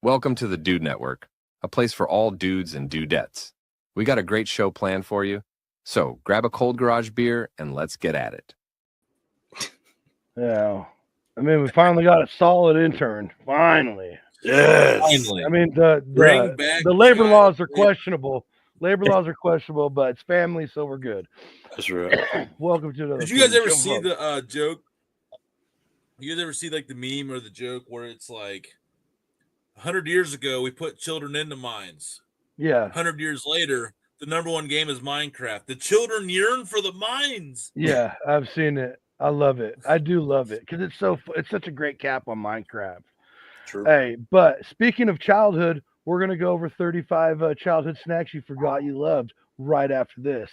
Welcome to the Dude Network, a place for all dudes and dudettes. We got a great show planned for you, so grab a cold garage beer and let's get at it. Yeah, I mean, we finally got a solid intern. Finally. Yes. I mean, the labor laws are questionable. Labor laws are questionable, but it's family, so we're good. That's right. Welcome to another. Did you guys ever see the joke? You guys ever see like the meme or the joke where it's like 100 years ago we put children into mines. Yeah. 100 years later, the number one game is Minecraft. The children yearn for the mines. Yeah, I've seen it. I love it. I do love it because it's such a great cap on Minecraft. True. Hey, but speaking of childhood, we're gonna go over 35 childhood snacks you forgot you loved right after this.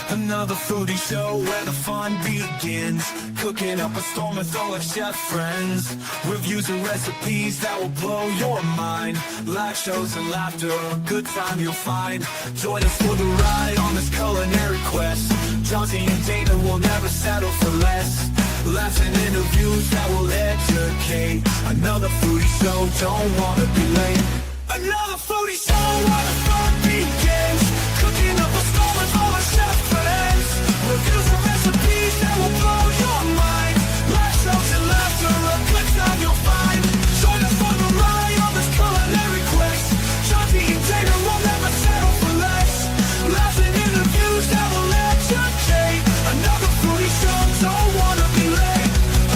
Another foodie show where the fun begins. Cooking up a storm with all our chef friends. Reviews and recipes that will blow your mind. Live shows and laughter, a good time you'll find. Join us for the ride on this culinary quest. Johnny and Dana will never settle for less. Laughs and interviews that will educate. Another foodie show, don't wanna be late. Another foodie show where the fun begins. Cooking up a storm with all our chef friends. Reviews and recipes that will blow your mind. Live shows and laughter, a good time you'll find. Join us for the ride on this culinary quest. Johnny and Dana will never settle for less. Laughs and interviews that will educate. Another foodie show, don't wanna be late.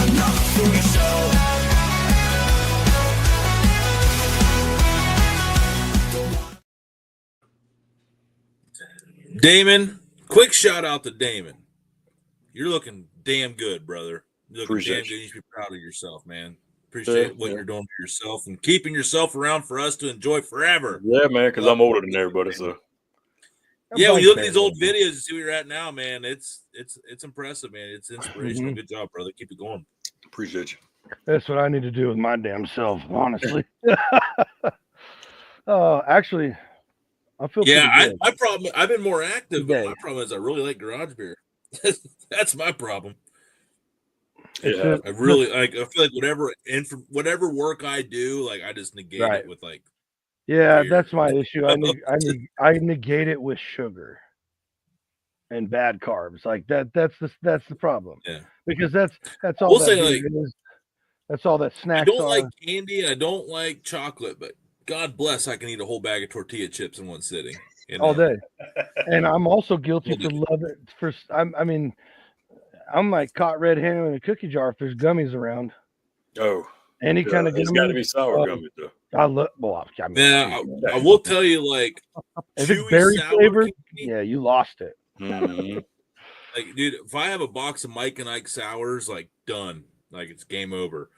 Another foodie show. Damon, quick shout out to Damon. You're looking damn good, brother. You're looking damn good. You should be proud of yourself, man. Appreciate what you're doing for yourself and keeping yourself around for us to enjoy forever. Yeah, man, because I'm older than everybody. So yeah, when you look at these old videos and see where you're at now, man, it's impressive, man. It's inspirational. Mm-hmm. Good job, brother. Keep it going. Appreciate you. That's what I need to do with my damn self, honestly. Actually, I feel my problem. I've been more active, but my problem is I really like garage beer. That's my problem. Yeah, I really like. I feel like whatever work I do, like I just negate it with like. Yeah, beer. that's my issue. I negate it with sugar and bad carbs. Like that. That's the problem. Yeah, because that's all. We'll that say like is. That's all that snacks. I don't like candy and I don't like chocolate, but God bless, I can eat a whole bag of tortilla chips in one sitting. All day. And I'm also guilty for loving I mean, I'm like caught red-handed in a cookie jar if there's gummies around. Oh. Any kind of gummy. It's got to be sour gummies, though. I will tell you, like, if it's berry flavored, yeah, you lost it. Mm-hmm. Like, dude, if I have a box of Mike and Ike sours, like, done. Like, it's game over.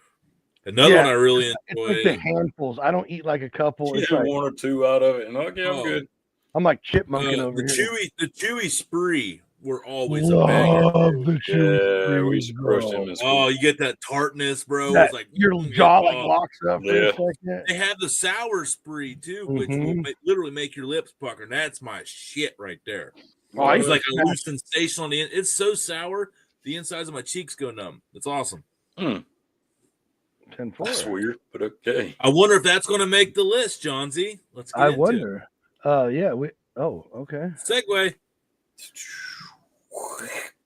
Another one I really enjoy. It's like the handfuls. I don't eat like a couple. It's like, one or two out of it, and okay, I'm good. I'm like chipmunking over here. The chewy spree were always Love a banger. The chewy Yeah, we used to crush them. Oh, you get that tartness, bro. That, it's like your jaw like locks up for a second. They have the sour spree too, which will literally make your lips pucker. And that's my shit right there. Oh, it's like a loose sensation on the end. It's so sour, the insides of my cheeks go numb. It's awesome. 10-4. That's weird, but okay. I wonder if that's going to make the list, John Z. Let's get into wonder. Yeah, okay. Segue.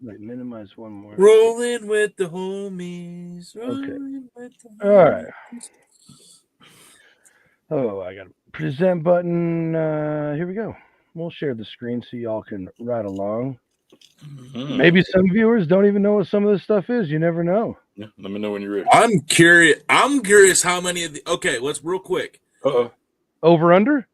Wait, minimize one more. Rolling with the homies. All right. Oh, I got a present button. Here we go. We'll share the screen so y'all can ride along. Mm-hmm. Maybe some viewers don't even know what some of this stuff is. You never know. Yeah, let me know when you're ready. I'm curious how many of the. Okay, let's real quick. Over under.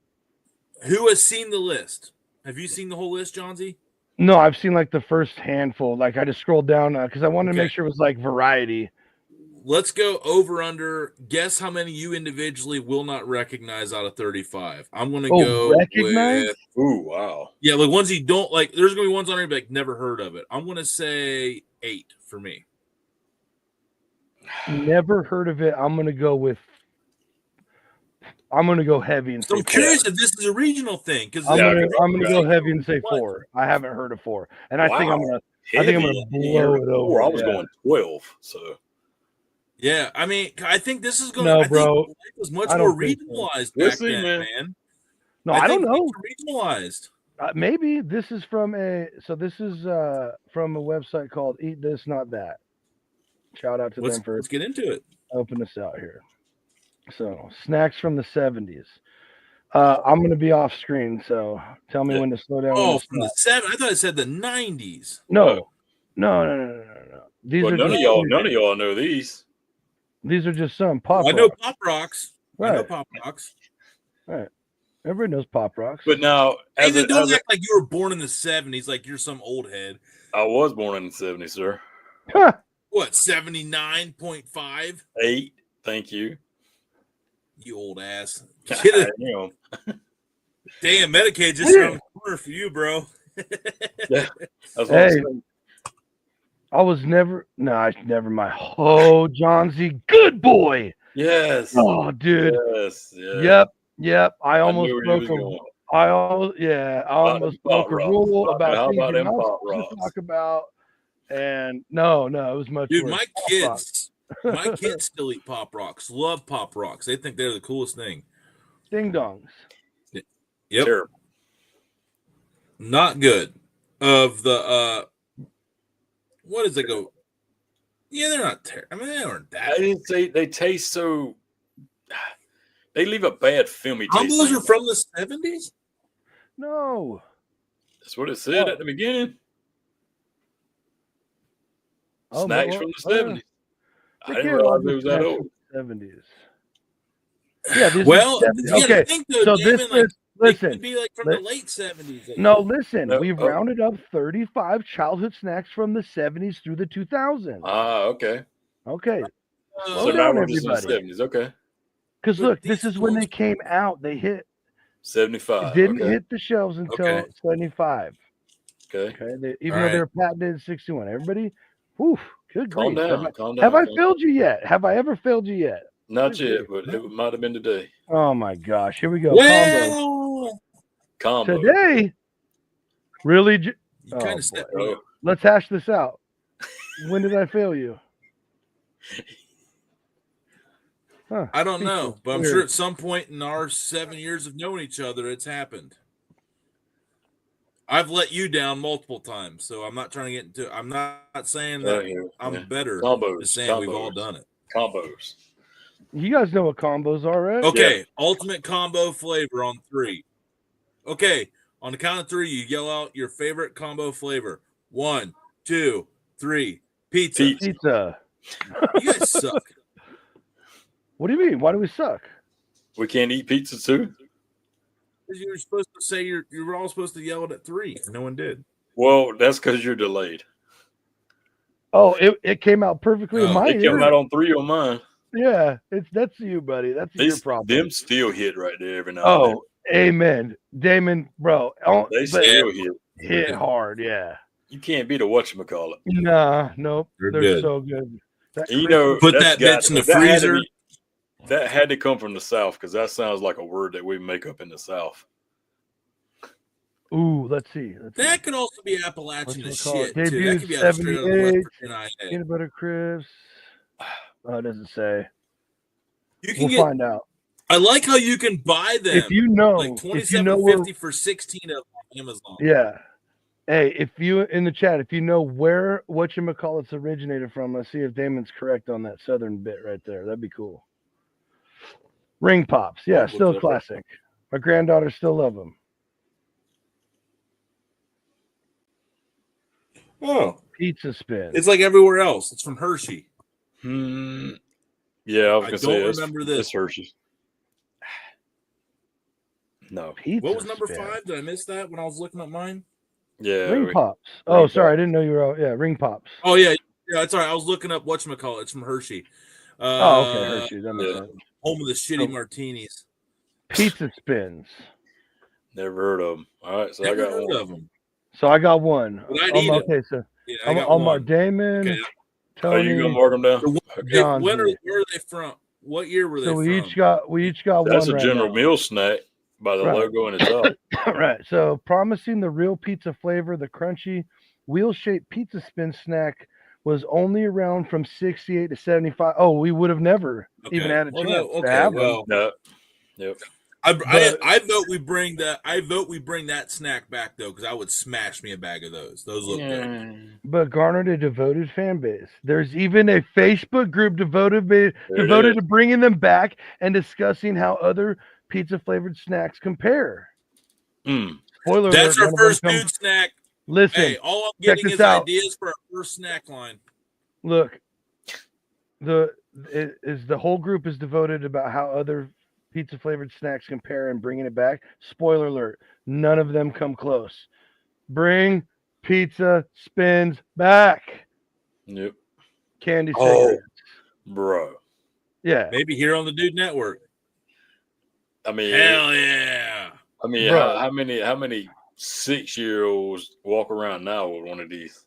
Who has seen the list? Have you seen the whole list, John Z? No, I've seen like the first handful. Like I just scrolled down because I wanted to make sure it was like variety. Let's go over under. Guess how many you individually will not recognize out of 35. I'm going to go recognize? with. Ooh, wow. Yeah, like ones you don't like. There's going to be ones on here like never heard of it. I'm going to say 8 for me. Never heard of it. I'm going to go heavy and say I'm curious if this is a regional thing because I'm going to go heavy and say 4. I haven't heard of 4, and I think I think I'm gonna blow it over. I was going 12. So yeah, I mean, I think this is going. No, I bro. think life was much more regionalized back then, man. No, I don't know. Regionalized. Maybe this is from a from a website called Eat This Not That. Shout out to them for. Let's get into it. Open this out here. So snacks from the 70s. I'm gonna be off screen, so tell me when to slow down. Oh, from the 70s. I thought it said the 90s. No. These are none of y'all know these. These are just some Pop Rocks. I know Pop Rocks. Right. I know Pop Rocks. Right. Everybody knows Pop Rocks. But now, don't act like you were born in the 70s, like you're some old head. I was born in the 70s, sir. What, 79.5? 8. Thank you. You old ass. Get it. Damn, Medicaid just around the corner for you, bro. Yeah. Hey, I was never mind. Oh, John Z, good boy. Yes. Oh, dude. Yes. Yep. I almost broke a rule about things you're not supposed to talk about. And no, it was much dude, worse. My kids still eat Pop Rocks. Love Pop Rocks. They think they're the coolest thing. Ding dongs. Yep. Terrible. Not good. Of the what does it go? Yeah, they're not terrible. I mean, they aren't that. I didn't say they taste so. They leave a bad filmy taste. Combos are from the 70s? No. That's what it said at the beginning. Snacks from the 70s. I didn't realize it was that old. 70s. Yeah. Well, okay. So listen. It'd be like from the late 70s. No, listen. We've rounded up 35 childhood snacks from the 70s through the 2000s. Okay. Okay. So now we're just in the 70s. Okay. Because look, this is when they came out. They hit 75. It didn't hit the shelves until 75. Okay. Even though they were patented in 61. Everybody, whew, good grief. Calm down. Have I failed you yet? Have I ever failed you yet? Not yet, but it might have been today. Oh my gosh. Here we go. Combo. Today, really? Let's hash this out. When did I fail you? Huh. I don't know, but I'm sure at some point in our 7 years of knowing each other, it's happened. I've let you down multiple times, so I'm not trying to get into. I'm not saying that I'm better. Combos. Just saying we've all done it. Combos. You guys know what combos are, right? Okay, ultimate combo flavor on 3. Okay, on the count of 3, you yell out your favorite combo flavor. 1, 2, 3. Pizza. You guys suck. What do you mean? Why do we suck? We can't eat pizza too? Because you were supposed to say you were all supposed to yell it at 3. No one did. Well, that's because you're delayed. Oh, it came out perfectly in my ear. It came out on 3 on mine. Yeah, that's you, buddy. That's your problem. Them still hit right there every now and then. Amen. Damon, bro. They still hit hard, yeah. You can't beat a whatchamacallit. Nah, nope. They're so good. Put that bitch in the freezer. That had to come from the South because that sounds like a word that we make up in the South. Ooh, let's see. That could also be Appalachian as shit, too. Debut That could be out of straight out of West Virginia. Peanut butter crisps. Oh, it doesn't say. We'll find out. I like how you can buy them. If you know, like $27.50 for 16 of them on Amazon. Yeah. Hey, if you in the chat, if you know where whatchamacallits originated from, let's see if Damon's correct on that southern bit right there. That'd be cool. Ring Pops. Yeah, still classic. My granddaughter still love them. Oh. Pizza Spin. It's like everywhere else. It's from Hershey. Yeah, I was going to say remember this. It's Hershey's. No. Pizza what was number Spin. 5? Did I miss that when I was looking at mine? Yeah. Ring Pops. Oh, sorry. I didn't know you were. Yeah, Ring Pops. Oh, yeah. Yeah, it's all right. I was looking up whatchamacallit. It's from Hershey. Okay. Hershey. That makes sense. Home of the shitty martinis. Pizza Spins. Never heard of them. All right. So I got one of them. So I got one. Okay, so I'll mark Damon. Okay. Tony, you gonna mark them down? Where are they from? What year were they from? We each got one. That's a General Mills snack by the logo in the top. Right. So promising the real pizza flavor, the crunchy wheel-shaped pizza spin snack was only around from 68 to 75. Oh, we would have never even had a chance to have them. No. Yep. I vote we bring that. I vote we bring that snack back though, because I would smash me a bag of those. Those look good. But garnered a devoted fan base. There's even a Facebook group devoted to bringing them back and discussing how other pizza flavored snacks compare. Spoiler That's alert, our first dude snack. Listen, hey, all I'm getting is ideas for our first snack line. Look, the whole group is devoted about how other pizza flavored snacks compare and bringing it back. Spoiler alert, none of them come close. Bring pizza spins back. Yep. Candy cigarettes. Bro. Yeah. Maybe here on the Dude Network. I mean, hell yeah. I mean, how many 6-year-olds walk around now with one of these?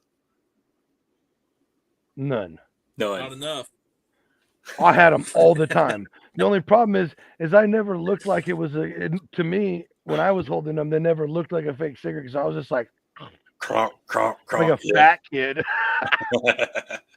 None. Not enough. I had them all the time. The only problem is I never looked like it was to me when I was holding them. They never looked like a fake cigarette because I was just like, cronk, like a fat kid.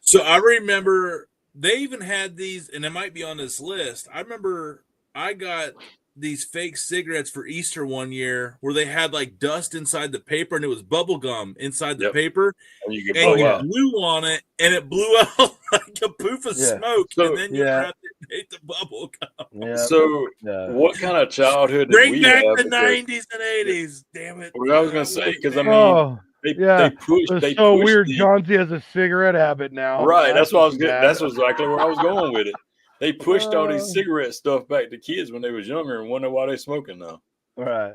So I remember they even had these, and it might be on this list. I remember I got these fake cigarettes for Easter one year where they had like dust inside the paper and it was bubble gum inside the paper, and you blew on it and it blew out like a poof of smoke, and then you wrapped it and ate the bubble gum. So what kind of childhood did bring we back have? the 90s and 80s? Damn it! What I was gonna say, because I mean, they pushed. It's so weird. Johnsy has a cigarette habit now. Right. That's what I was getting. That's exactly where I was going with it. They pushed all these cigarette stuff back to kids when they was younger and wonder why they smoking now. Right.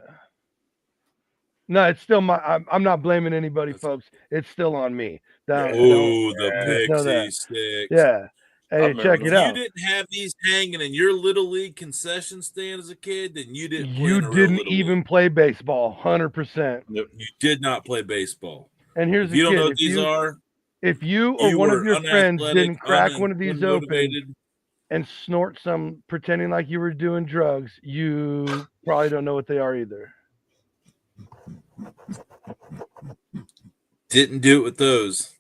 No, it's still I'm not blaming anybody, folks. It's still on me. The pixie sticks. Yeah. Hey, check it out. If you didn't have these hanging in your little league concession stand as a kid, then you didn't. You didn't even play baseball. 100%. You did not play baseball. And here's you don't know what these are. If you or one of your friends didn't crack one of these open and snort some pretending like you were doing drugs, you probably don't know what they are either. Didn't do it with those.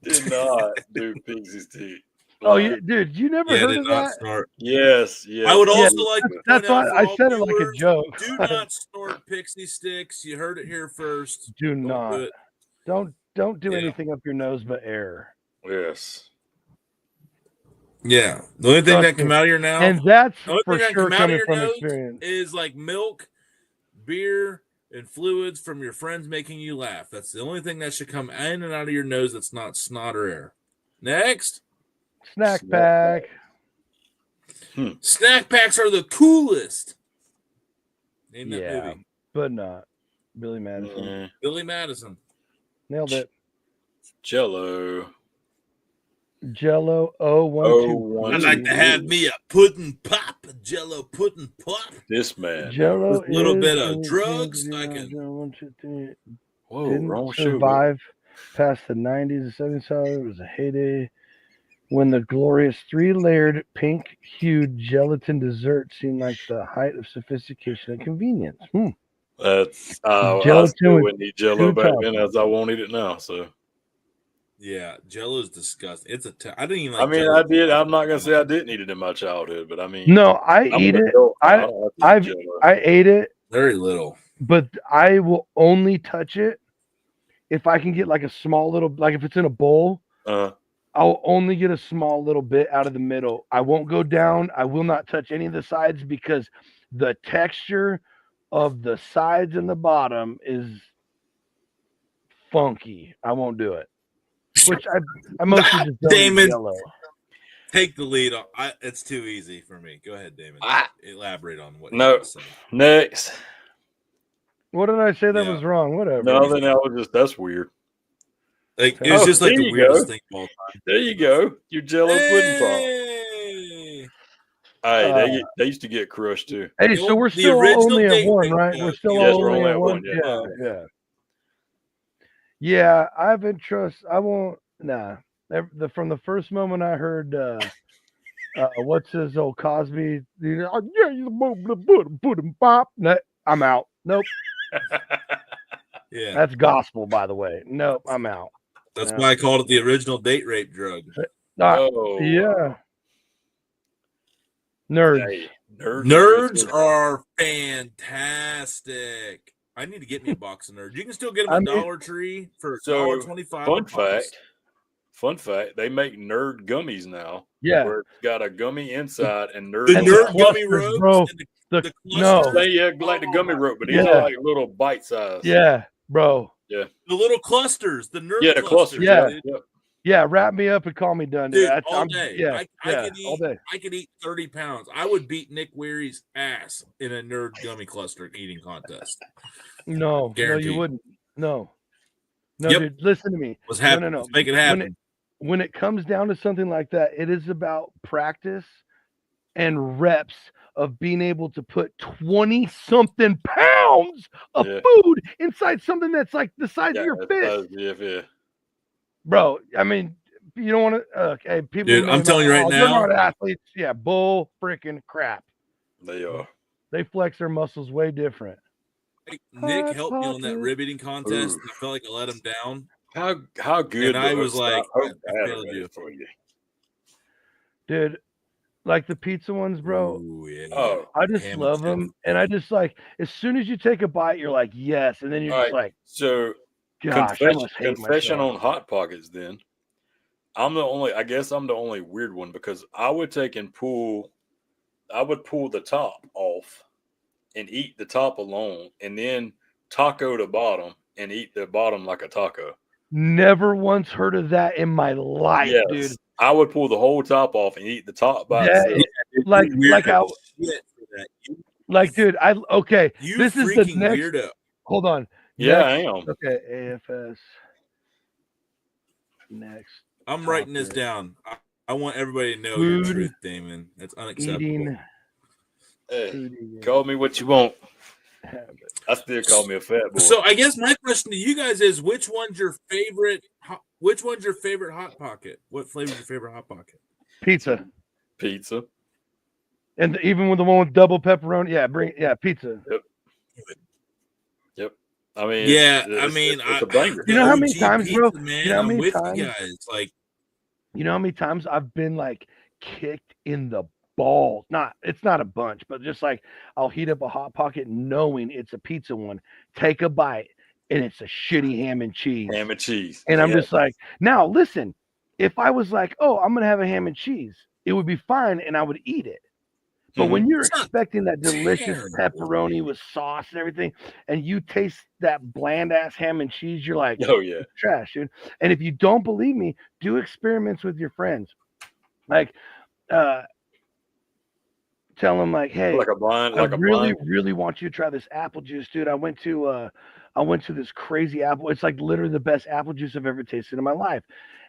Did not do Pixie's teeth. Oh, dude, you never heard of that? Snort. Yes. I would also like to that's why I said it like a joke. Do not snort pixie sticks. You heard it here first. Do not. Don't do anything up your nose but air. Yes. Yeah, the only thing that come out of your now, and that's for sure coming from experience, is like milk, beer, and fluids from your friends making you laugh. That's the only thing that should come in and out of your nose that's not snot or air. Next, snack pack. Snack packs are the coolest. Name that movie, but not Billy Madison. Billy Madison nailed it. Jello. 012. I'd like to have me a pudding pop, a Jello pudding pop. This man. Jello with a little bit of drugs. I can. Didn't survive past the 90s and 70s. It was a heyday when the glorious 3-layered pink-hued gelatin dessert seemed like the height of sophistication and convenience. That's I still wouldn't eat Jello back then as I won't eat it now. So. Yeah, Jello's disgusting. It's I didn't even. Like I mean, Jello. I did. I'm not gonna say I didn't eat it in my childhood, but I mean, no, I eat it. I ate it very little, but I will only touch it if I can get like a small little, like if it's in a bowl. I'll only get a small little bit out of the middle. I won't go down. I will not touch any of the sides because the texture of the sides and the bottom is funky. I won't do it. Which I mostly just don't Damon, Jello. Take the lead. It's too easy for me. Go ahead, Damon. Elaborate on what. No, next. What did I say that was wrong? Whatever. No, then that's weird. Like it was just like the weirdest thing of all time. There you go. Your Jello pudding pop. Hey, they used to get crushed too. Hey, so we're still only at one, right? We're still only at one. Yeah. Yeah, I won't. Nah. From the first moment I heard, what's his old Cosby? Pudding pop. I'm out. Nope. Yeah. That's gospel, by the way. Nope, I'm out. That's why I called it the original date rape drug. Yeah. Nerds. Hey, Nerds are fantastic. I need to get me a box of nerds. You can still get them at Dollar Tree for $1.25. Fun fact, they make nerd gummies now. Yeah. Where it's got a gummy inside and nerd. The nerd clusters, gummy ropes, bro. the No. clusters. Yeah, like the gummy rope, but these are like little bite size. Yeah, bro. Yeah. The little clusters, the nerd the clusters. Yeah. Yep. Yeah, wrap me up and call me done. Dude, Dude. all day. I all day. I could eat 30 pounds. I would beat Nick Weary's ass in a nerd gummy cluster eating contest. No, Guaranteed. no, you wouldn't. No, Yep. dude, listen to me. What's happening? No. Let's make it happen. When it comes down to something like that, it is about practice and reps of being able to put 20-something pounds of food inside something that's like the size of your fist. Yeah. Bro, I mean, you don't want to. Okay, people. Dude, I'm telling you right now, they're not athletes. Yeah, bull freaking crap. They are. They flex their muscles way different. Nick helped me on that riveting contest. I felt like I let him down. How good? And I was like, I failed you for you, dude. Like the pizza ones, bro. Ooh, yeah. Oh, I just love them, and I just like as soon as you take a bite, you're like, yes, and then you're just like, so. gosh, confession on Hot Pockets. Then I guess I'm the only weird one because I would pull the top off and eat the top alone, and then taco the bottom and eat the bottom like a taco. Never once heard of that in my life, dude. I would pull the whole top off and eat the top by itself. Dude, this is the next weirdo. Hold on. Yeah, I am. Okay, AFS. Next. I'm writing this down. I want everybody to know your truth, Damon. That's unacceptable. Call me what you want. I still call me a fat boy. So I guess my question to you guys is, which one's your favorite Hot Pocket? What flavor is your favorite Hot Pocket? Pizza. And even with the one with double pepperoni, pizza. Yep. I mean, it's a banger. You know how many times, bro? Man, you know how many times? You guys. Like, you know how many times I've been like kicked in the balls? It's not a bunch, but just like I'll heat up a Hot Pocket knowing it's a pizza one, take a bite, and it's a shitty ham and cheese. And I'm just like, now listen, if I was like, oh, I'm gonna have a ham and cheese, it would be fine and I would eat it. But when you're expecting that delicious pepperoni with sauce and everything, and you taste that bland ass ham and cheese, you're like, oh yeah, trash, dude. And if you don't believe me, do experiments with your friends. Like, tell them like, hey, I really want you to try this apple juice, dude. I went to this crazy apple. It's like literally the best apple juice I've ever tasted in my life.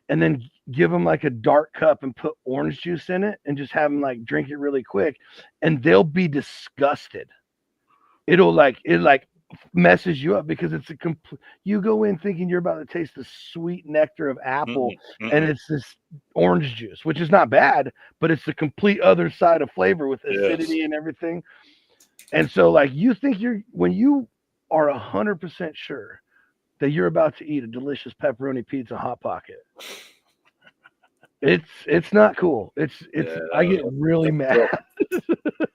And then give them like a dark cup and put orange juice in it and just have them like drink it really quick, and they'll be disgusted. It messes you up because it's you go in thinking you're about to taste the sweet nectar of apple, and it's this orange juice, which is not bad, but it's the complete other side of flavor with acidity and everything. And so like you think when you are 100% sure that you're about to eat a delicious pepperoni pizza Hot Pocket, it's not cool. I get really mad.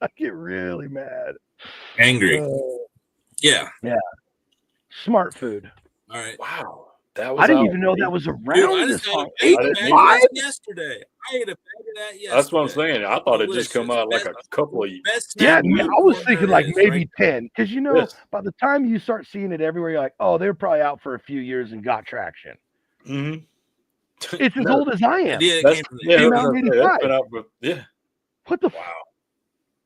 I get really mad. Angry. Yeah. Smart food. All right. Wow. I didn't even know that was around this long. Yesterday. I ate a bag of that yesterday. That's what I'm saying. I thought it just come out like a couple of years. Yeah, I was thinking like maybe 10. Because by the time you start seeing it everywhere, you're like, oh, they're probably out for a few years and got traction. Mm-hmm. It's as old as I am. What the wow.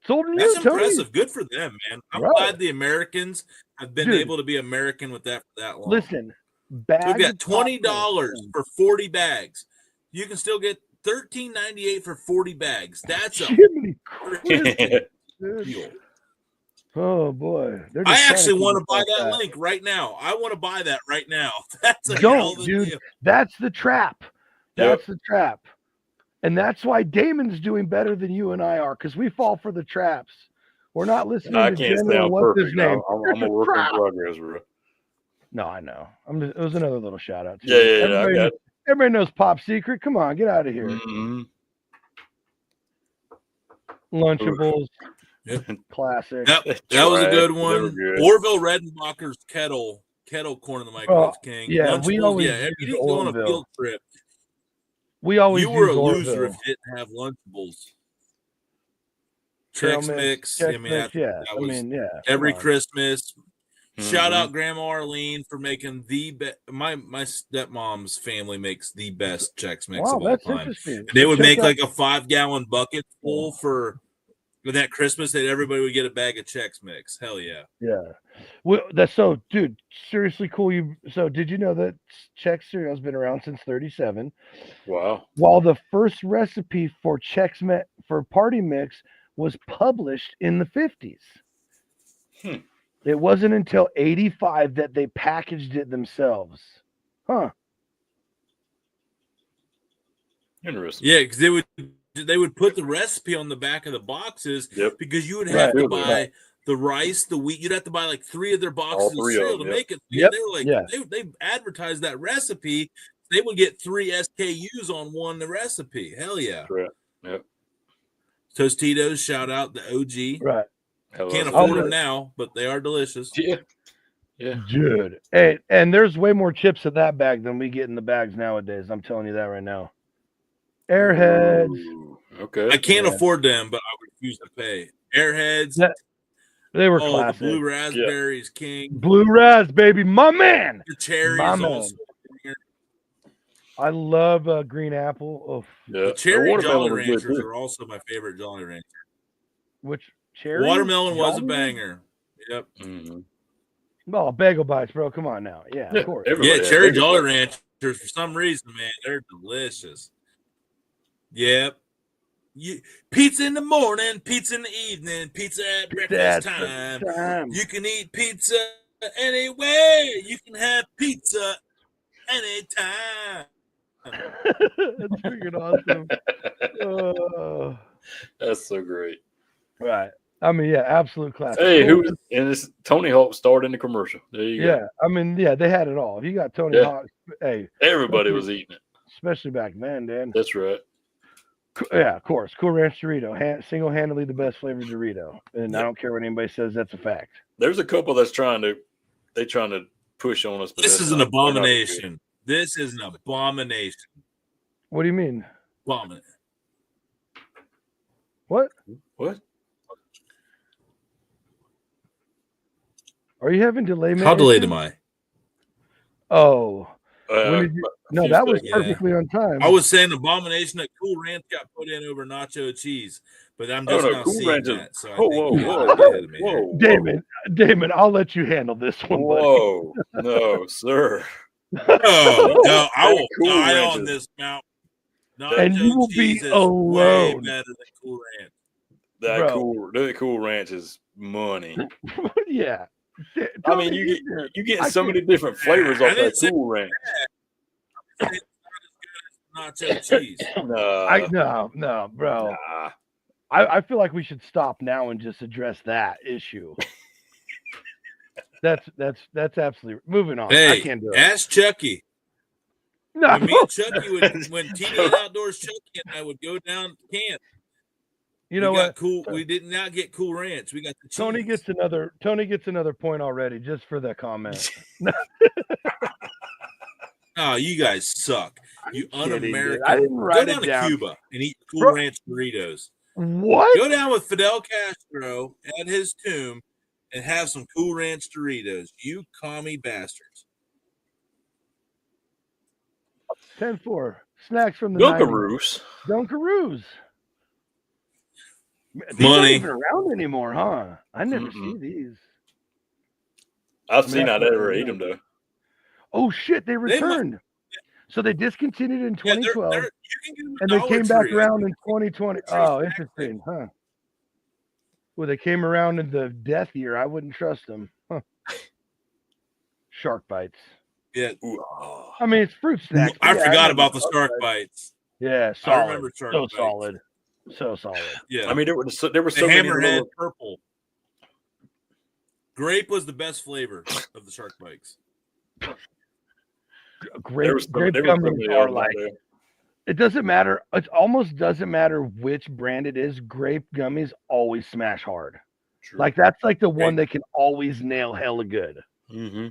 It's older than That's you, impressive. Tony. Good for them, man. I'm glad the Americans have been able to be American with that for that long. Listen, we got $20 for 40 bags. You can still get $13.98 for 40 bags. That's a deal. Oh boy! I actually want to buy that link right now. I want to buy that right now. That's a dude. Deal. That's the trap. That's the trap, and that's why Damon's doing better than you and I are, because we fall for the traps. We're not listening to General what's his name. I'm a work in progress, bro. No, I know. It was another little shout out. Yeah, I got it. Everybody knows Pop Secret. Come on, get out of here. Mm-hmm. Lunchables. Yep. Classic. That was a good They one. were good. Orville Redenbacher's kettle corn in the microwave's king. Yeah, Lunchables, we always if you use didn't go on a Orville. field trip, We always you were a use loser Orville. if you didn't have Lunchables. Trail Chex Mix. I mean, Mix, that was every come on. Christmas. Shout out Grandma Arlene for making the best. My stepmom's family makes the best Chex Mix of all that's time. interesting. They would make out- like a 5-gallon bucket full for that Christmas that everybody would get a bag of Chex Mix. Hell yeah. Yeah. Well, that's so, dude, seriously cool. So did you know that Chex cereal has been around since 37? Wow. While the first recipe for for party mix was published in the 50s. It wasn't until 85 that they packaged it themselves. Huh. Interesting. Yeah, because they would put the recipe on the back of the boxes because you would have to buy the rice, the wheat. You'd have to buy like 3 of their boxes of cereal to make it. Yep. They were like, they advertised that recipe. They would get 3 SKUs on one recipe. Hell yeah. Correct. Yep. Tostitos, shout out the OG. Right. Can't afford them now, but they are delicious. Yeah. Yeah. Dude. Hey, and there's way more chips in that bag than we get in the bags nowadays. I'm telling you that right now. Airheads. Ooh, okay. I can't afford them, but I refuse to pay. Airheads. They were classic. The blue raspberries, king. Blue ras, baby, my man. The cherries also. I love green apple. Oh, yeah. The cherry Jolly Ranchers are also my favorite Jolly Rancher. Which cherry? Watermelon was a banger. Yep. Mm-hmm. Oh, bagel bites, bro. Come on now. Yeah, of course. Yeah, cherry Jolly Ranchers for some reason, man, they're delicious. Yep. Pizza in the morning, pizza in the evening, pizza at breakfast time. You can eat pizza anywhere. You can have pizza anytime. That's freaking awesome. That's so great. Right. I mean, yeah, absolute classic. Hey, and this Tony Hawk starred in the commercial. There you go. Yeah, I mean, yeah, they had it all. If you got Tony Hawk, hey, everybody was eating it, especially back then, Dan. That's right. Yeah, of course. Cool Ranch Dorito, single-handedly the best flavored Dorito, and I don't care what anybody says. That's a fact. There's a couple that's trying to push on us. But this is an abomination. This is an abomination. What do you mean? Abomination. What? Are you having delay? How delayed am I? Oh. No, that was perfectly on time. I was saying abomination that Cool Ranch got put in over nacho cheese, but I'm just now seeing that. So whoa. Damon, I'll let you handle this one. Whoa, no, sir. No, I will die on this mountain. And you will be alone. Way better than Cool Ranch. That Cool Ranch is money. Yeah. I mean, you get so many different flavors off that Cool Ranch. It's not as good as nacho cheese. No, bro. Nah. I feel like we should stop now and just address that issue. That's absolutely moving on. Hey, I can't do it. Ask Chucky. No, when me and Chucky when TV Outdoors Chucky and I would go down to camp. You know what? We did not get Cool Ranch. We got the cheese. Tony gets another point already just for that comment. Oh, you guys suck. You un-American. I didn't write go down it down. to Cuba and eat Cool Ranch Doritos. What? Go down with Fidel Castro at his tomb and have some Cool Ranch Doritos. You commie bastards. 10-4. Snacks from the Dunkaroos. Dunkaroos. These Money. aren't even around anymore, huh? I never see these. I've seen I never ate them though. Oh shit, they returned. So they discontinued in 2012, and they came back around in 2020. Oh, interesting, huh? Well, they came around in the death year. I wouldn't trust them. Huh. Shark bites. Yeah. I mean, it's fruit snacks. I forgot about the shark bites. Yeah, solid. I remember shark bites. So solid. Yeah. I mean, there were so the many hammerhead purple. Grape was the best flavor of the shark bites. Grape there was so gummies many are of them out like, there. it doesn't matter. It almost doesn't matter which brand it is. Grape gummies always smash hard. True. Like that's like the one that can always nail hella good. Mm-hmm.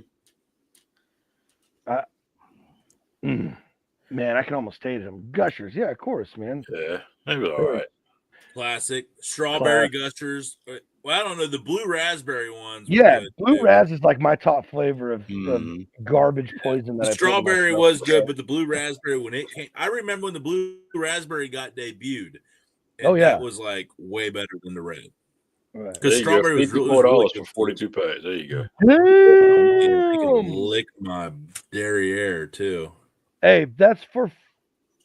Man, I can almost taste them. Gushers, yeah, of course, man. Yeah, maybe all right. Classic strawberry gushers. Well, I don't know, the blue raspberry ones. Yeah, good, blue too. raz is like my top flavor of Mm. garbage poison that The I put in my strawberry stuff. was good, but the blue raspberry, when it came, I remember when the blue raspberry got debuted. And Oh, yeah. that was like way better than the red. Right. Because strawberry was really $54 good. for 42 packs. There you go. Yeah, I can lick my derriere too. Hey, that's for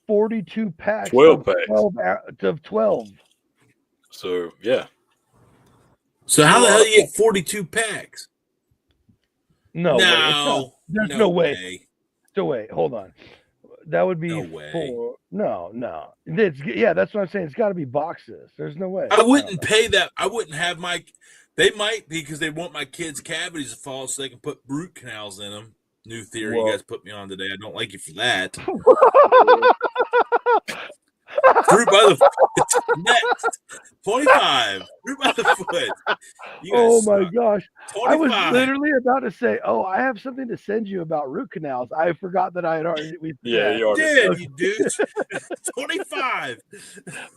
42 packs. 12 packs. 12. So yeah. So how the hell do you get 42 packs? No, way. There's no way. So wait, hold on. That would be No way. No. That's what I'm saying. It's got to be boxes. There's no way. I wouldn't pay that. I wouldn't have they might because they want my kids' cavities to fall so they can put root canals in them. New theory you guys put me on today. I don't like you for that. Fruit by the foot. Next. 25. Fruit by the foot. Oh my gosh. 25. I was literally about to say, I have something to send you about root canals. I forgot that I had already. You already you douche. 25.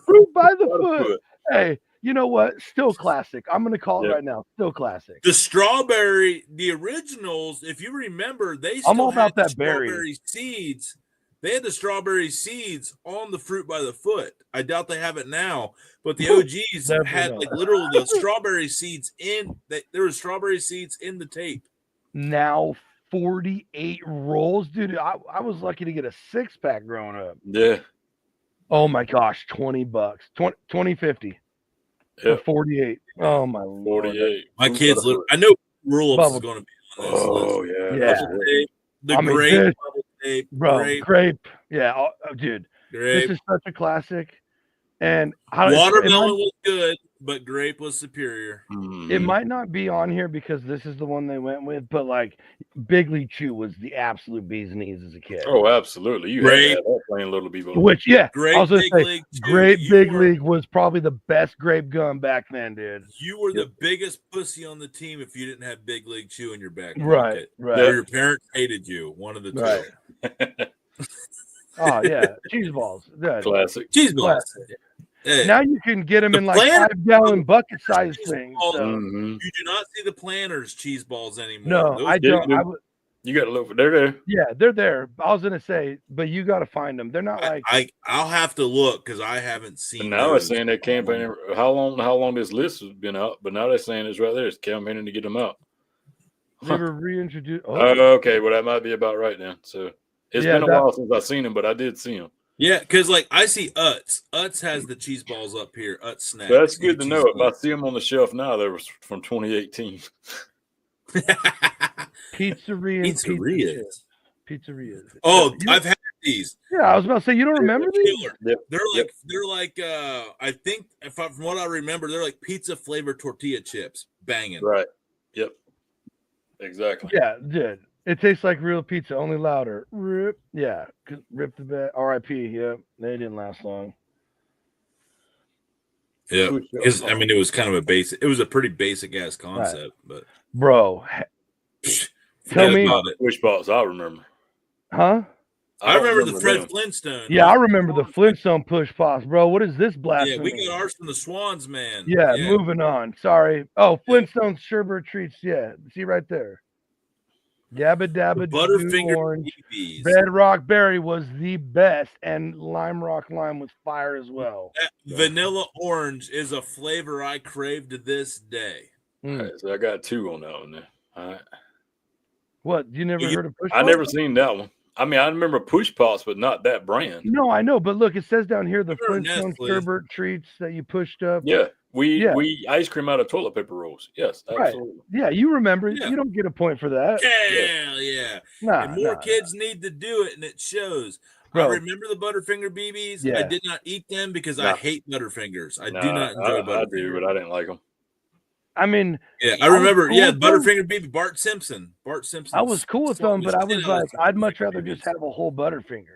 Fruit by the foot. Hey, you know what? Still classic. I'm going to call it right now. Still classic. The strawberry, the originals, if you remember, they still I'm all about that strawberry seeds. They had the strawberry seeds on the fruit by the foot. I doubt they have it now, but the OGs had like literally the strawberry seeds there were strawberry seeds in the tape. Now 48 rolls, dude. I was lucky to get a 6-pack growing up. Yeah. Oh my gosh, $20. 2050. Yep. 48. Oh my Lord. 48. My kids I know Roll-Ups is going to be on this list. Yeah. The grape tape. Grape. Yeah, dude. Grape. This is such a classic. And watermelon was good, but grape was superior. It might not be on here because this is the one they went with, but like Big League Chew was the absolute bee's knees as a kid. Oh, absolutely. You had that plain little people. Which, I was gonna say, League Grape Big League was probably the best grape gum back then, dude. You were the biggest pussy on the team if you didn't have Big League Chew in your back pocket. Right. Or your parents hated you. One of the two. Right. Oh yeah, cheese balls. Good. Classic. Cheese balls. Hey, now you can get them in like 5-gallon bucket size things. So. You do not see the Planters cheese balls anymore. No, I don't. You got to look for. They're there. Yeah, they're there. I was gonna say, but you got to find them. They're not like. I'll have to look because I haven't seen. And now they're saying they're campaigning. How long this list has been out? But now they're saying it's right there. It's campaigning to get them out. They were reintroduced. Okay, well that might be about right then. So it's been a while since I've seen them, but I did see them. Yeah, because like I see Utz. Utz has the cheese balls up here. Utz snacks. That's good to know. If I see them on the shelf now, they were from 2018. Pizzerias. Oh, I've had these. Yeah, I was about to say you don't remember these. Yep. They're like I think from what I remember, they're like pizza flavored tortilla chips, banging. Right. Yep. Exactly. Yeah, dude. It tastes like real pizza, only louder. Rip. Yeah. Rip the bed. R.I.P. Yep. They didn't last long. Yeah. Because I mean, it was kind of it was a pretty basic ass concept, but bro. Tell me about it. Which balls I remember. Huh? I remember the Fred Flintstone. Yeah, I remember the Flintstone push pops, bro. What is this blasphemy? Yeah, we got ours from the Swans, man. Yeah, moving on. Sorry. Oh, Flintstone sherbet treats. Yeah, see right there. Yabba dabba Butterfinger orange. BBs. Bedrock Berry was the best, and Lime Rock Lime was fire as well. Vanilla orange is a flavor I crave to this day. All right, so I got 2 on that one there. All right. What? You never heard of push I pops? never seen that one. I mean, I remember push pops, but not that brand. No, I know, but look, it says down here the Flintstone sherbet treats that you pushed up. Yeah. We ice cream out of toilet paper rolls. Yes, absolutely. Right. Yeah, you remember. Yeah. You don't get a point for that. Hell yeah. And more kids need to do it, and it shows. Bro. I remember the Butterfinger BBs. Yeah. I did not eat them because I hate Butterfingers. I do not enjoy Butterfingers. I do, but I didn't like them. I mean, Yeah, I remember. cool Yeah, with them. Butterfinger BB, Bart Simpson. I was cool with them, but I was like, I'd much rather just have a whole Butterfinger.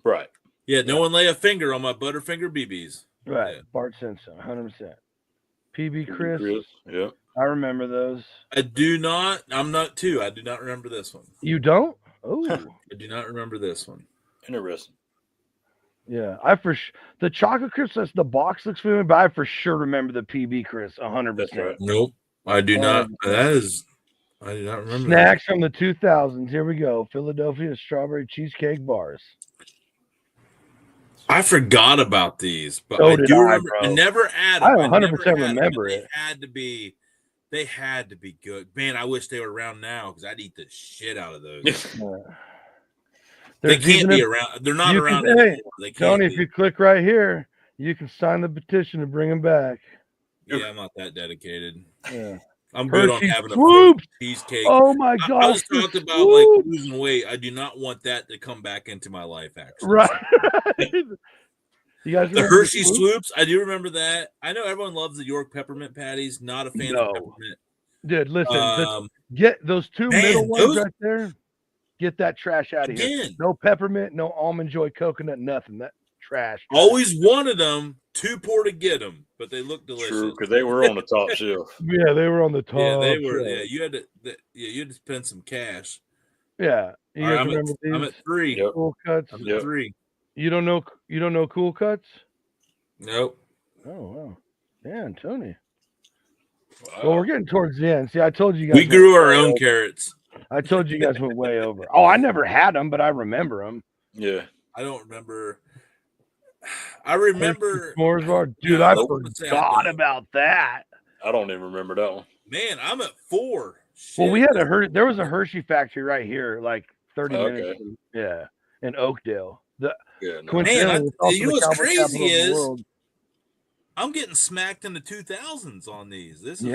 Right. Yeah, no one lay a finger on my Butterfinger BBs. Right, Yeah. Bart Simpson, 100%. PB Chris. Yeah. I remember those. I do not. I'm not too. I do not remember this one. You don't? Oh, I do not remember this one. Interesting. yeah. The chocolate crisp. That's the box looks familiar, but I for sure remember the PB crisp 100%. That's right. Nope, I do not. That is, I do not remember. Snacks from the 2000s. Here we go. Philadelphia strawberry cheesecake bars. I forgot about these, but So I did do I, remember. bro. I never had I them. 100% remember They it. had to be. They had to be good. Man, I wish they were around now because I'd eat the shit out of those. They can't be around. They're not around anymore. They can't Tony, be. if you click right here, you can sign the petition to bring them back. Yeah, I'm not that dedicated. Yeah. I'm good on Hershey having Swoops. a cheesecake. Oh my gosh. I was talking about like losing weight. I do not want that to come back into my life, actually. Right. You guys The Hershey Swoops, I do remember that. I know everyone loves the York peppermint patties. Not a fan of peppermint. Dude, listen. Get those two middle ones right there. Get that trash out of here. No peppermint, no almond joy coconut, nothing. That trash. Always wanted them. Too poor to get them, but they look delicious. True, because they were on the top shelf. Yeah, they were on the top. Yeah, they were. shelf. Yeah, you had to. You had to spend some cash. Yeah, you guys remember these? I'm at 3. Yep. Cool cuts. I'm at 3. You don't know cool cuts? Nope. Oh wow. Yeah, Tony. Wow. Well, we're getting towards the end. See, I told you guys We grew our own carrots. I told you guys went way over. Oh, I never had them, but I remember them. Yeah. I don't remember. I remember. S'mores bar. Dude, I forgot about that. I don't even remember that one. Man, I'm at 4. Shit. Well, we had there was a Hershey factory right here, like 30 minutes. Yeah, in Oakdale. Man, you know what's crazy is I'm getting smacked in the 2000s on these. This is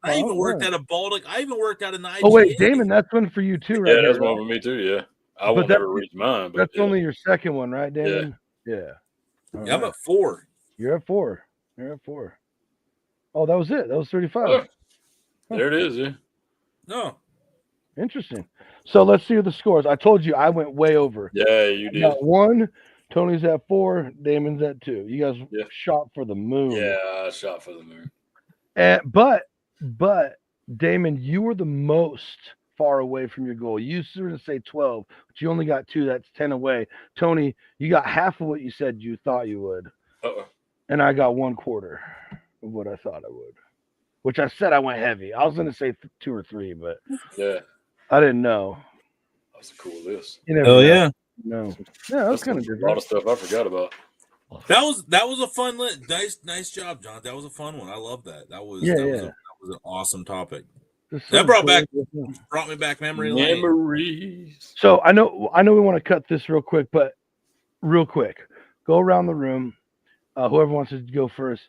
I even worked at a Baltic. I even worked at an IGA. Oh wait, Damon, that's one for you too, right? Yeah, that's one for me too. Yeah, I won't ever reach mine. But that's only your second one, right, Damon? Yeah. Yeah, I'm at 4. You're at 4. You're at 4. Oh, that was it. That was 35. Oh, there it is. Yeah. No. Interesting. So let's see the scores. I told you I went way over. Yeah, you did. Got 1. Tony's at 4. Damon's at 2. You guys shot for the moon. Yeah, I shot for the moon. But Damon, you were the most far away from your goal. You sort of say 12, but you only got 2. That's 10 away. Tony, you got half of what you said you thought you would. Uh-oh. And I got 1/4 of what I thought I would. Which I said I went heavy. I was going to say 2 or 3, but yeah, I didn't know. That's a cool list. Oh yeah. No. Yeah, that's kind of a lot of stuff I forgot about. That was a fun list. Nice job, John. That was a fun one. I love that. That was an awesome topic. That brought me back memory lane. Memories. So I know we want to cut this real quick, but real quick, go around the room. Whoever wants to go first.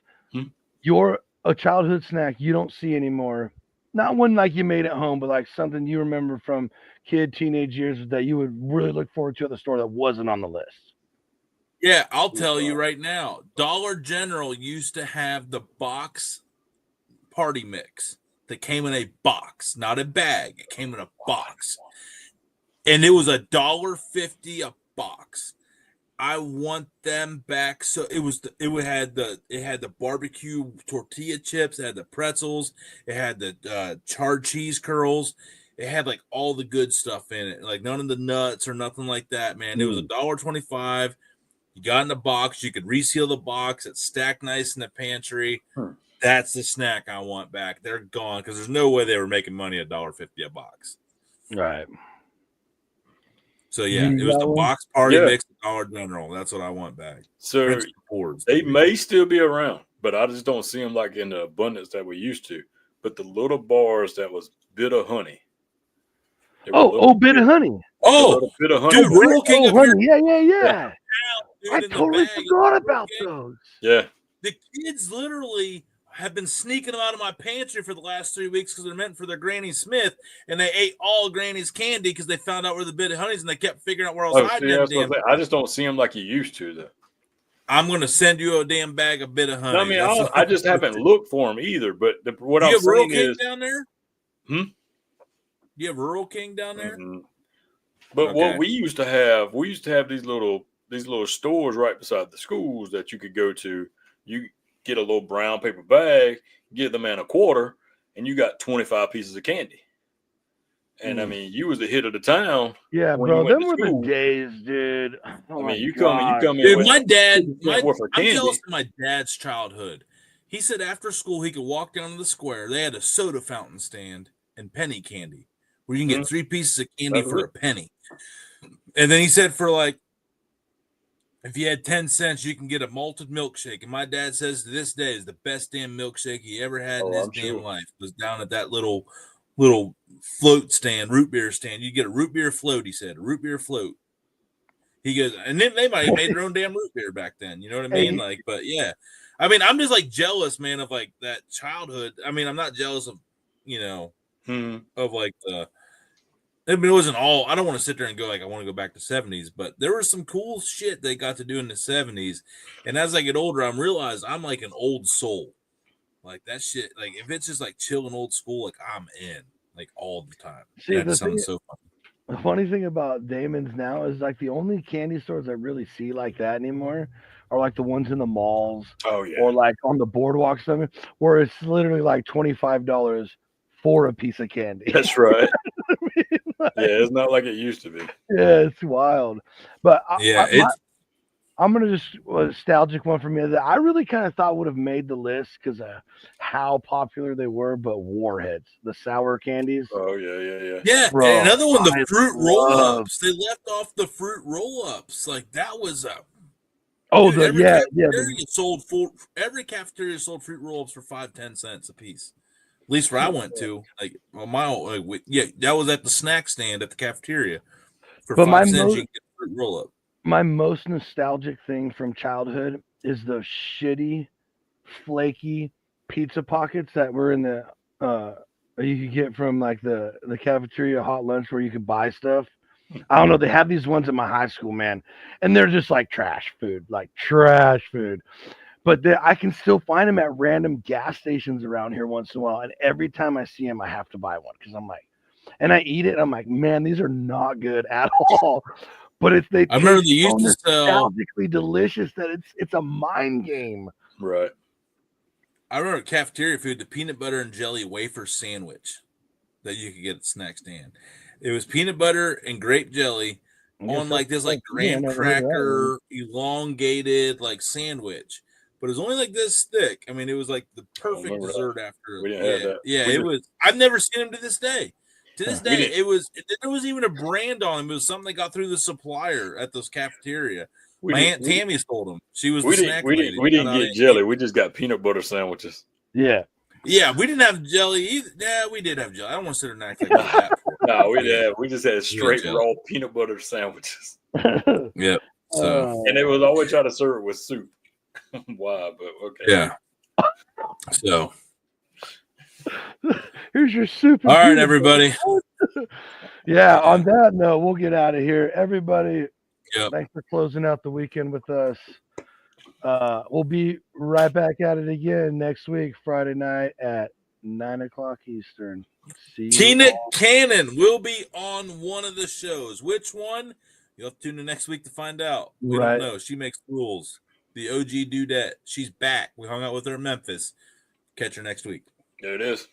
You're a childhood snack you don't see anymore. Not one like you made at home, but like something you remember from teenage years that you would really look forward to at the store that wasn't on the list. Yeah, I'll tell you right now. Dollar General used to have the box party mix that came in a box, not a bag. It came in a box. And it was $1.50 a box. I want them back. So it had the barbecue tortilla chips, it had the pretzels, it had the charred cheese curls, it had like all the good stuff in it, like none of the nuts or nothing like that, man. It was $1.25. You got in the box, you could reseal the box, it's stacked nice in the pantry. That's the snack I want back. They're gone because there's no way they were making money at $1.50 a box. Right. So yeah, it was the box party mix at Dollar General. That's what I want back. So they may still be around, but I just don't see them like in the abundance that we used to. But the little bars that was bit of honey. Bit of honey. Oh, bit of honey. Dude, Rural King of honey. Yeah. I totally forgot about those. Yeah. The kids literally have been sneaking them out of my pantry for the last 3 weeks because they're meant for their Granny Smith, and they ate all Granny's candy because they found out where the bit of honeys, and they kept figuring out where else hiding them. I just don't see them like you used to, though. I'm gonna send you a damn bag of bit of honey. No, I mean, I just haven't looked for them either. But what Do I'm you have Rural saying King is, down there? Hmm? Do you have Rural King down there? Mm-hmm. But Okay. what we used to have these little stores right beside the schools that you could go to. You get a little brown paper bag, give the man a quarter, and you got 25 pieces of candy. And I mean, you was the hit of the town. Yeah, when you bro, went them to were the school. days, dude. Oh I my mean, you God. come in Dude, with my dad, 50% worth of I'm candy. jealous of my dad's childhood. He said after school he could walk down to the square. They had a soda fountain stand and penny candy where you can get 3 pieces of candy That's for it. a penny. And then he said for like, if you had 10 cents, you can get a malted milkshake. And my dad says to this day is the best damn milkshake he ever had in his I'm damn sure. life was down at that little float stand, root beer stand. You get a root beer float, he said, a root beer float. He goes, and then they might have made their own damn root beer back then. You know what I mean? Like, but yeah. I mean, I'm just like jealous, man, of like that childhood. I mean, I'm not jealous of, of like the, I mean, it wasn't all, I don't want to sit there and go like, I want to go back to 70s, but there was some cool shit they got to do in the 70s. And as I get older, I'm realized I'm like an old soul. Like that shit, like if it's just like chill and old school, like I'm in like all the time. See, that sounds so fun. The funny thing about Damon's now is like the only candy stores I really see like that anymore are like the ones in the malls. Oh yeah. Or like on the boardwalk something where it's literally like $25 for a piece of candy. That's right. Yeah, it's not like it used to be. Yeah, it's wild. But I'm gonna just a nostalgic one for me that I really kind of thought would have made the list because of how popular they were. But Warheads, the sour candies. Oh yeah. Yeah, Bro, and another one, the fruit love- roll-ups. They left off the fruit roll-ups. Like that was a every cafeteria sold fruit roll-ups for 5-10 cents a piece. At least where I went to, like that was at the snack stand at the cafeteria for 5 cents. You can get a fruit roll-up. My most nostalgic thing from childhood is those shitty, flaky pizza pockets that were in the you could get from like the cafeteria hot lunch where you could buy stuff. I don't know. They have these ones in my high school, man, and they're just like trash food. But I can still find them at random gas stations around here once in a while. And every time I see them, I have to buy one because I'm like, and I eat it. And I'm like, man, these are not good at all. But I remember they used to sell nostalgically delicious that it's a mind game. Right. I remember cafeteria food, the peanut butter and jelly wafer sandwich that you could get at the snack stand. It was peanut butter and grape jelly on like this like graham cracker elongated like sandwich, but it was only like this thick. I mean, it was like the perfect dessert after. We didn't have that. Yeah, it was. I've never seen them to this day. To this day, there was even a brand on them. It was something they got through the supplier at this cafeteria. My Aunt Tammy told them. She was the snack lady. We didn't get jelly. We just got peanut butter sandwiches. Yeah. Yeah, we didn't have jelly either. Yeah, we did have jelly. I don't want to sit there and act like that. No, we just had straight raw peanut butter sandwiches. Yep. So and they would always try to serve it with soup. Why? But okay. Yeah. So here's your soup. All right, everybody. Yeah. On that note, we'll get out of here. Everybody, thanks for closing out the weekend with us. We'll be right back at it again next week, Friday night at 9:00 Eastern. Tina Cannon will be on one of the shows. Which one? You'll have to tune in next week to find out. We don't know. She makes rules. The OG Dudette. She's back. We hung out with her in Memphis. Catch her next week. There it is.